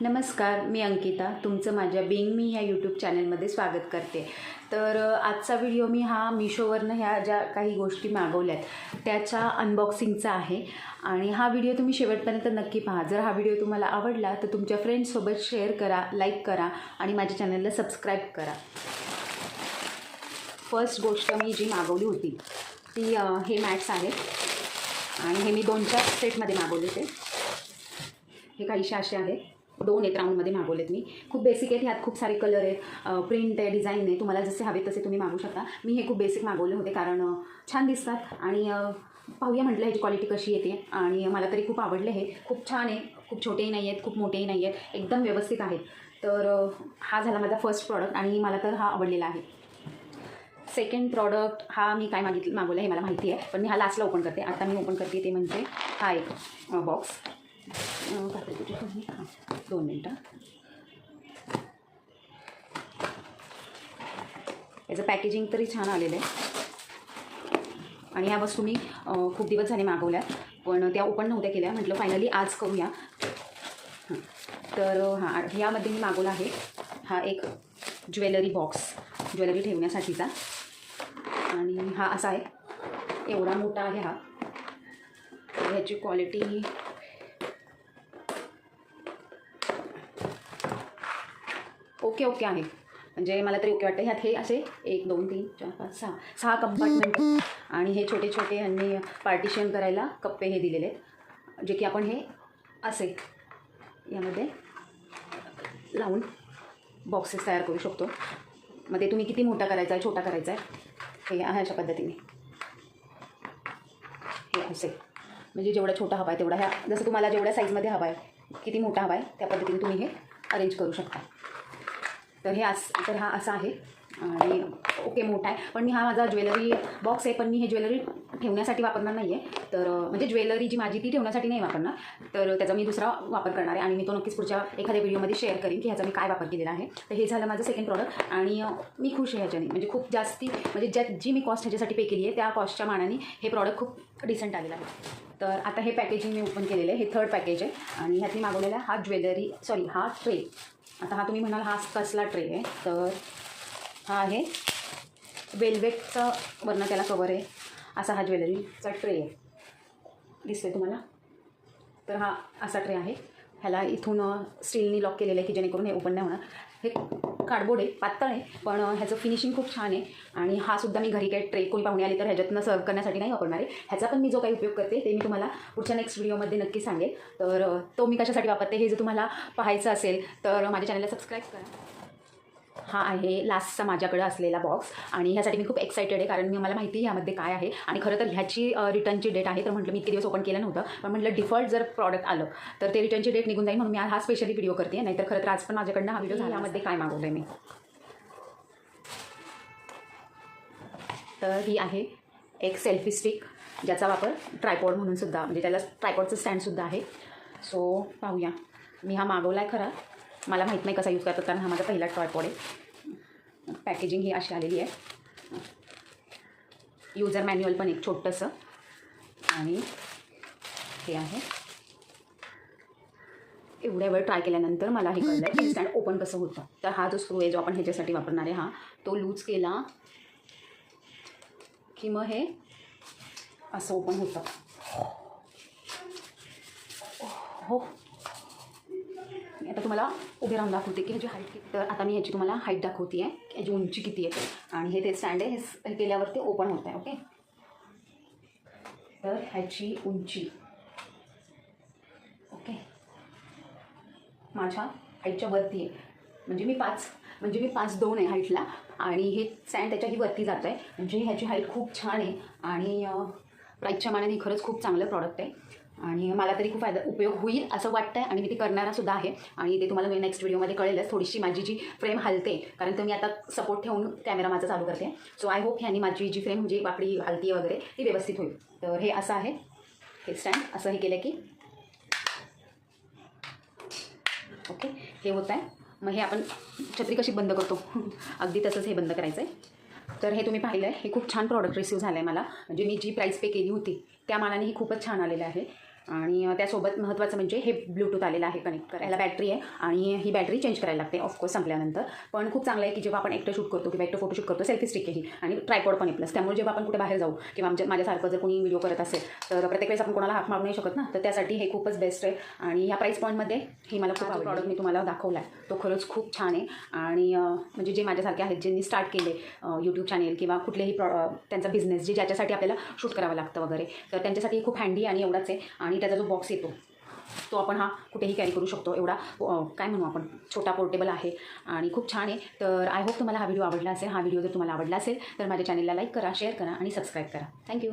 नमस्कार, मी अंकिता. तुमचं माझ्या बीइंग मी ह्या यूट्यूब चॅनलमध्ये स्वागत करते. तर आजचा व्हिडिओ मी हा मिशोवरनं ह्या ज्या काही गोष्टी मागवल्यात त्याच्या अनबॉक्सिंगचा आहे आणि हा व्हिडिओ तुम्ही शेवटपर्यंत नक्की पहा. जर हा व्हिडिओ तुम्हाला आवडला तर तुमच्या फ्रेंड्ससोबत शेअर करा, लाईक करा आणि माझ्या चॅनलला सबस्क्राईब करा. फर्स्ट गोष्ट मी जी मागवली होती ती हे मॅट्स आहेत आणि हे मी 2-4 सेटमध्ये मागवले होते. हे काहीशे असे आहेत, 2 आहेत राऊंडमध्ये मागवलेत मी. खूप बेसिक आहेत, ह्यात खूप सारे कलर आहेत, प्रिंट आहे, डिझाईन आहे. तुम्हाला जसे हवे तसे तुम्ही मागवू शकता. मी हे खूप बेसिक मागवले होते कारण छान दिसतात आणि पाहूया म्हटलं ह्याची क्वालिटी कशी येते आणि मला तरी खूप आवडले. हे खूप छान आहे, खूप छोटेही नाही आहेत, खूप मोठेही नाही आहेत, एकदम व्यवस्थित आहेत. तर हा झाला माझा फर्स्ट प्रॉडक्ट आणि मला तर हा आवडलेला आहे. सेकंड प्रॉडक्ट हा मी काय मागवलं हे मला माहिती आहे, पण मी हा लास्टला ओपन करते. आता मी ओपन करते ते म्हणजे हा एक बॉक्स. 2 मिनटं. याचं पॅकेजिंग तरी छान आलेलं आहे आणि ह्या वस्तू मी खूप दिवस झाले मागवल्यात पण त्या ओपन नव्हत्या केल्या. म्हटलं फायनली आज करूया. तर ह्यामध्ये मी मागवला आहे हा एक ज्वेलरी बॉक्स, ज्वेलरी ठेवण्यासाठीचा. आणि हा असा आहे, एवढा मोठा आहे हा. ह्याची क्वालिटी ओके आहे, म्हणजे मला तरी ओके वाटतं. ह्यात हे असे 1 2 3 4 5 6 कंपार्टमेंट आणि हे छोटे छोटे ह्यांनी पार्टिशन करायला कप्पे हे दिलेले आहेत, जे की आपण हे असे यामध्ये लावून बॉक्सेस तयार करू शकतो. मग ते तुम्ही किती मोठा करायचा आहे, छोटा करायचा आहे, हे अशा पद्धतीने हे असे, म्हणजे जेवढा छोटा हवा आहे तेवढा, ह्या जसं तुम्हाला जेवढ्या साईजमध्ये हवा आहे, किती मोठा हवा आहे त्या पद्धतीने तुम्ही हे अरेंज करू शकता. तर हा असा आहे आणि ओके मोठा आहे. पण मी हा माझा ज्वेलरी बॉक्स आहे, पण मी हे ज्वेलरी ठेवण्यासाठी वापरणार नाही आहे. तर म्हणजे ज्वेलरी जी माझी ती ठेवण्यासाठी नाही वापरणार, तर त्याचा मी दुसरा वापर करणार आहे आणि मी तो नक्कीच पुढच्या एखाद्या व्हिडिओमध्ये शेअर करीन की ह्याचा मी काय वापर केलेला आहे. तर हे झालं माझं सेकंड प्रॉडक्ट आणि मी खुश आहे ह्याच्याने. म्हणजे खूप जास्ती, म्हणजे जी मी कॉस्ट ह्याच्यासाठी पे केली आहे त्या कॉस्टच्या मानाने हे प्रॉडक्ट खूप डिसेंट आलेलं आहे. तर आता हे पॅकेजिंग मी ओपन केलेलं आहे. हे 3rd पॅकेज आहे आणि ह्यात मी मागवलेला हा हा ट्रे. आता हा तुम्ही म्हणाल हा कसला ट्रे आहे, तर हा आहे वेल्वेटचा, वरनं त्याला कवर आहे असा हा ज्वेलरीचा ट्रे आहे. दिसतोय तुम्हाला? तर हा असा ट्रे आहे. ह्याला इथून स्टीलनी लॉक केलेलं आहे की जेणेकरून हे ओपन नाही होणार. हे कार्डबोर्ड आहे, पातळ आहे, पण ह्याचं फिनिशिंग खूप छान आहे. आणि हा सुद्धा मी घरी काही ट्रे कोणी पाहुणे आले तर ह्याच्यातनं सर्व करण्यासाठी नाही वापरणार आहे. ह्याचा पण मी जो काही उपयोग करते ते मी तुम्हाला पुढच्या नेक्स्ट व्हिडिओमध्ये नक्की सांगेल. तर तो मी कशासाठी वापरते हे जर तुम्हाला पाहायचं असेल तर माझ्या चॅनलला सबस्क्राईब करा. हा आहे लास्टचा माझ्याकडे असलेला बॉक्स आणि ह्यासाठी मी खूप एक्सायटेड आहे कारण मला माहिती आहे ह्यामध्ये काय आहे. आणि खरं तर ह्याची रिटर्नची डेट आहे, तर म्हटलं मी इतके दिवस ओपन केलं नव्हतं, पण म्हटलं डिफॉल्ट जर प्रॉडक्ट आलं तर ते रिटर्नची डेट निघून जाईल, म्हणून मी हा स्पेशली व्हिडिओ करते. नाहीतर खरं तर आज पण माझ्याकडनं हा व्हिडिओ झाला. ह्यामध्ये काय मागवलं आहे मी, तर ही आहे एक सेल्फी स्टिक, ज्याचा वापर ट्रायपॉड म्हणून सुद्धा, म्हणजे त्याला ट्रायपॉडचं स्टँडसुद्धा आहे. सो पाहूया. मी हा मागवला आहे खरा, मला माहीत नाही कसा यूज करतात कारण हा माझा पहिला ट्रायपॉड आहे. पॅकेजिंग ही अशी आलेली आहे. यूजर मॅन्युअल पण एक छोटंसं आणि हे आहे. एवढ्या वेळ ट्राय केल्यानंतर मला हे कळलं आहे की स्टँड ओपन कसं होतं. तर हा जो स्क्रू आहे जो आपण ह्याच्यासाठी वापरणार आहे, हा तो लूज केला की मग हे असं ओपन होतं. हो, आता तुम्हाला उभे राहून दाखवते की ह्याची हाईट किती. तर आता मी ह्याची तुम्हाला हाईट दाखवते आहे, ह्याची उंची किती आहे. आणि हे ते स्टँड आहे, हे केल्यावरती ओपन होत आहे. ओके, तर ह्याची उंची ओके माझ्या हाईटच्या वरती आहे, म्हणजे मी 5'2" आहे हाईटला आणि हे स्टँड त्याच्याही वरती जातं आहे. म्हणजे ह्याची हाईट खूप छान आहे आणि प्राईसच्या मानाने खरंच खूप चांगलं प्रॉडक्ट आहे आणि मला तरी खूप उपयोग होईल असं वाटतं आहे आणि मी ते करणारासुद्धा आहे. आणि ते तुम्हाला मी नेक्स्ट व्हिडिओमध्ये कळेलच. थोडीशी माझी जी फ्रेम हलते कारण तर मी आता सपोर्ट ठेवून कॅमेरा माझा चालू करते. सो आय होप ह्यानी माझी जी फ्रेम म्हणजे वाकडी हलती वगैरे ती व्यवस्थित होईल. तर हे असं आहे, हे स्टँड असं हे केलं की ओके हे होत आहे. मग हे आपण छत्री कशी बंद करतो अगदी तसंच हे बंद करायचं आहे. तर हे तुम्ही पाहिलं आहे, हे खूप छान प्रॉडक्ट रिसीव झालं आहे मला. म्हणजे मी जी प्राईस पे केली होती त्या मानाने ही खूपच छान आलेलं आहे. आणि त्यासोबत महत्त्वाचं म्हणजे हे ब्लूटूथ आलेलं आहे कनेक्ट करायला, बॅटरी आहे आणि ही बॅटरी चेंज करायला लागते ऑफकोर्स संपल्यानंतर. पण खूप चांगलं आहे की जेव्हा आपण एकटं शूट करतो किंवा एकटं फोटोशूट करतो, सेल्फी स्टिक आहे ही आणि ट्रायपॉड पण आहे प्लस. त्यामुळे जेव्हा आपण कुठे बाहेर जाऊ किंवा माझ्यासारखं जर कोणी व्हिडिओ करत असेल तर प्रत्येक वेळेस आपण कोणाला हाक मारू नाही शकत ना, तर त्यासाठी हे खूपच बेस्ट आहे. आणि ह्या प्राईस पॉईंटमध्ये ही मला खूप प्रॉडक्ट मी तुम्हाला दाखवला आहे तो खरंच खूप छान आहे. आणि म्हणजे जे माझ्यासारखे आहेत ज्यांनी स्टार्ट केले यूट्यूब चॅनेल किंवा कुठलेही त्यांचा बिझनेस जे ज्याच्यासाठी आपल्याला शूट करावं लागतं वगैरे, तर त्यांच्यासाठी खूप हँडी आणि एवढाच आहे. आणि त्याचा जो बॉक्स येतो तो आपण हा कुठेही कॅरी करू शकतो, एवढा काय म्हणू आपण छोटा पोर्टेबल आहे आणि खूप छान आहे. तर आय होप तुम्हाला हा व्हिडिओ आवडला असेल. हा व्हिडिओ जर तुम्हाला आवडला असेल तर माझ्या चॅनलला लाईक करा, शेअर करा आणि सबस्क्राईब करा. थँक्यू.